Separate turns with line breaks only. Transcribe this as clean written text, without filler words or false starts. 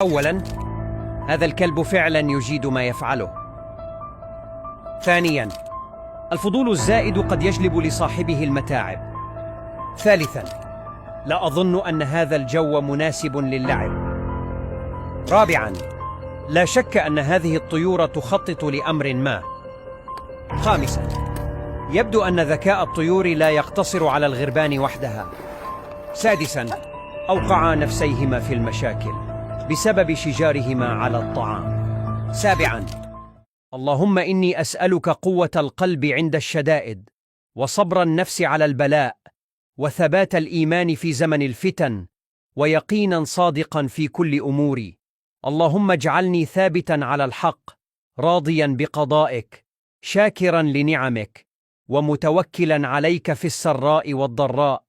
أولاً، هذا الكلب فعلاً يجيد ما يفعله. ثانياً، الفضول الزائد قد يجلب لصاحبه المتاعب. ثالثاً، لا أظن أن هذا الجو مناسب للعب. رابعاً، لا شك أن هذه الطيور تخطط لأمر ما. خامساً، يبدو أن ذكاء الطيور لا يقتصر على الغربان وحدها. سادساً، أوقعا نفسيهما في المشاكل بسبب شجارهما على الطعام. سابعاً، اللهم إني أسألك قوة القلب عند الشدائد، وصبر النفس على البلاء، وثبات الإيمان في زمن الفتن، ويقينا صادقا في كل أموري. اللهم اجعلني ثابتا على الحق، راضيا بقضائك، شاكرا لنعمك، ومتوكلا عليك في السراء والضراء،